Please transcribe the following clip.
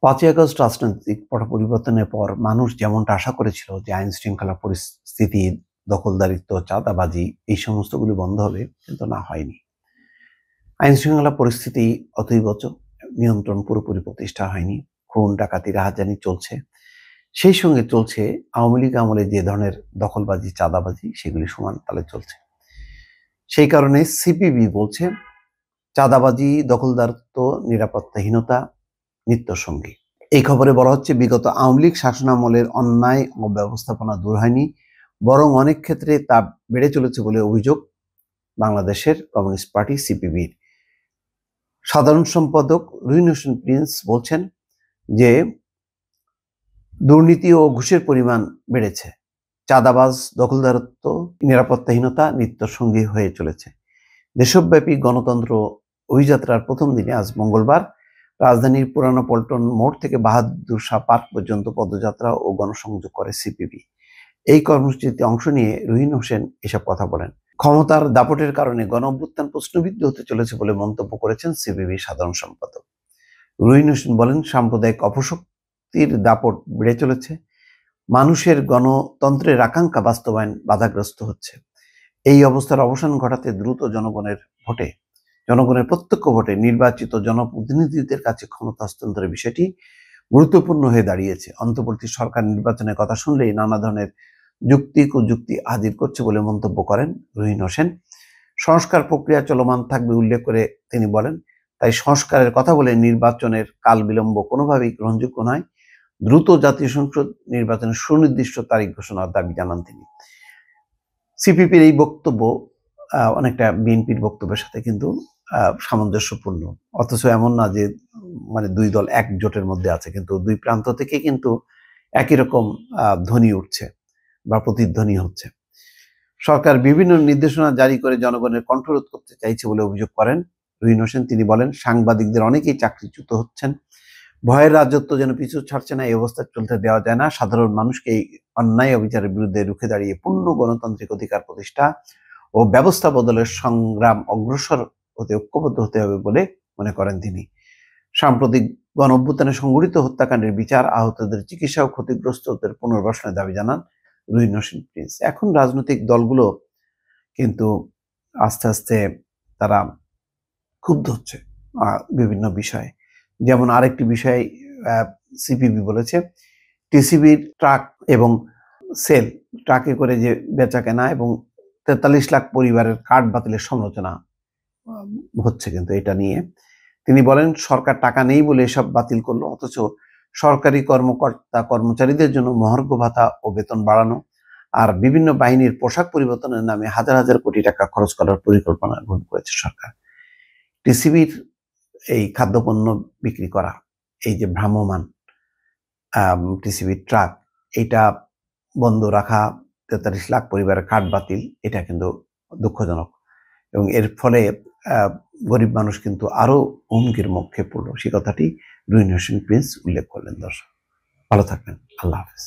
৫ই আগস্ট রাজনৈতিক পট পরিবর্তনের পর মানুষ যেমনটা আশা করেছিল যে আইন শৃঙ্খলা পরিস্থিতি, দখলদারিত্ব, চাঁদাবাজি এই সমস্তগুলি বন্ধ হবে, কিন্তু না, হয়নি। আইন শৃঙ্খলা পরিস্থিতি অতএবচ নিয়ন্ত্রণ পুরোপুরি প্রতিষ্ঠা হয়নি। খুন, ডাকাতি, রাহাজানি চলছে। সেই সঙ্গে চলছে আওয়ামী লীগ আমলে যে ধরনের দখলবাজি, চাঁদাবাজি সেগুলি সমান তালে চলছে। সেই কারণে সিপিবি বলছে চাঁদাবাজি, দখলদারিত্ব, নিরাপত্তাহীনতা নিত্যসঙ্গী। এই খবরে বলা হচ্ছে বিগত আওয়ামী লীগ শাসনামলের অন্যায় ও ব্যবস্থাপনা দূর হয়নি, বরং অনেক ক্ষেত্রে তা বেড়ে চলেছে বলে অভিযোগ বাংলাদেশের কমিউনিস্ট পার্টি সিপিবির সাধারণ সম্পাদক রুহিন হোসেন প্রিন্স বলছেন যে দুর্নীতি ও ঘুষের পরিমাণ বেড়েছে, চাঁদাবাজ, দখলদারত্ব, নিরাপত্তাহীনতা নিত্যসঙ্গী হয়ে চলেছে। দেশব্যাপী গণতন্ত্র অভিযাত্রার প্রথম দিনে আজ মঙ্গলবার রাজধানীর পুরানো পল্টন মোড় থেকে বাহাদুর শাহ পার্ক পর্যন্ত পদযাত্রা ও গণসংযোগ করে সিপিবি। এই কর্মসূচিতে অংশ নিয়ে রুহিন হোসেন এসব কথা বলেন। ক্ষমতার দাপটের কারণে গণঅভ্যুত্থান প্রশ্নবিদ্ধ হতে চলেছে বলে মন্তব্য করেছেন সিপিবি সাধারণ সম্পাদক রুহিন হোসেন। বলেন, সাম্প্রদায়িক অপশক্তির দাপট বেড়ে চলেছে, মানুষের গণতন্ত্রের আকাঙ্ক্ষা বাস্তবায়ন বাধাগ্রস্ত হচ্ছে। এই অবস্থার অবসান ঘটাতে দ্রুত জনগণের প্রত্যক্ষ ভোটে নির্বাচিত জনপ্রতিনিধিদের কাছে ক্ষমতা হস্তান্তরের বিষয়টি গুরুত্বপূর্ণ হয়ে দাঁড়িয়েছে। অন্তর্বর্তী সরকার নির্বাচনের কথা শুনলেই নানা ধরনের যুক্তি কুযুক্তি হাজির করছে বলে মন্তব্য করেন রুহিন হোসেন। সংস্কার প্রক্রিয়া চলমান থাকবে উল্লেখ করে তিনি বলেন, তাই সংস্কারের কথা বলে নির্বাচনের কাল বিলম্ব কোনোভাবেই গ্রহণযোগ্য নয়। দ্রুত জাতীয় সংসদ নির্বাচনের সুনির্দিষ্ট তারিখ ঘোষণার দাবি জানান তিনি। সিপিপির এই বক্তব্য অনেকটা বিএনপির বক্তব্যের সাথে কিন্তু সামঞ্জস্যপূর্ণ। অথচ এমন না যে মানে দুই দল একজোটের মধ্যে আছে, কিন্তু দুই প্রান্ত থেকে কিন্তু একই রকম ধ্বনি উঠছে বা প্রতিধ্বনি হচ্ছে। সরকার বিভিন্ন নির্দেশনা জারি করে জনগণের কণ্ঠরোধ করতে চাইছে বলে অভিযোগ করেন রুহিন হোসেন। তিনি বলেন, সাংবাদিকদের অনেকেই চাকরিচ্যুত হচ্ছেন, ভয়ের রাজত্ব যেন পিছু ছাড়ছে না, এই অবস্থা চলতে দেওয়া যায় না। সাধারণ মানুষকে এই অন্যায় অবিচারের বিরুদ্ধে রুখে দাঁড়িয়ে পূর্ণ গণতান্ত্রিক অধিকার প্রতিষ্ঠা ও ব্যবস্থা বদলের সংগ্রাম অগ্রসর হতে ঐক্যবদ্ধ হতে হবে বলে মনে করেন তিনি। সাম্প্রতিক গণঅভ্যুত্থানে সংঘটিত হত্যাকাণ্ডের বিচার, আহতদের চিকিৎসা ও ক্ষতিগ্রস্তদের পুনর্বাসনের দাবি জানান রুহিন হোসেন প্রিন্স। এখন রাজনৈতিক দলগুলো কিন্তু আস্তে আস্তে তারা ক্ষুব্ধ হচ্ছে বিভিন্ন বিষয়ে। যেমন আরেকটি বিষয় সিপিবি বলেছে, টিসিবির ট্রাক এবং সেল, ট্রাকে করে যে বেচা কেনা এবং ৪৩ লাখ পরিবারের কার্ড বাতিলের সমালোচনা হচ্ছে কিন্তু এটা নিয়ে। তিনি বলেন, সরকার টাকা নেই বলে এসব বাতিল করলো, অথচ সরকারি কর্মকর্তা কর্মচারীদের জন্য মহার্ঘ ভাতা ও বেতন বাড়ানো আর বিভিন্ন বাহিনীর পোশাক পরিবর্তনের নামে হাজার হাজার কোটি টাকা খরচ করার পরিকল্পনা গ্রহণ করেছে সরকার। টিসিবির এই খাদ্যপণ্য বিক্রি করা, এই যে ভ্রাম্যমান টিসিবির ট্রাক, এটা বন্ধ রাখা, ৪৩ লাখ পরিবারের কার্ড বাতিল, এটা কিন্তু দুঃখজনক এবং এর ফলে গরিব মানুষ কিন্তু আরো হুমকির মুখে পড়লো। সে কথাটি রুহিন হোসেন প্রিন্স উল্লেখ করলেন। দর্শক ভালো থাকবেন, আল্লাহ হাফেজ।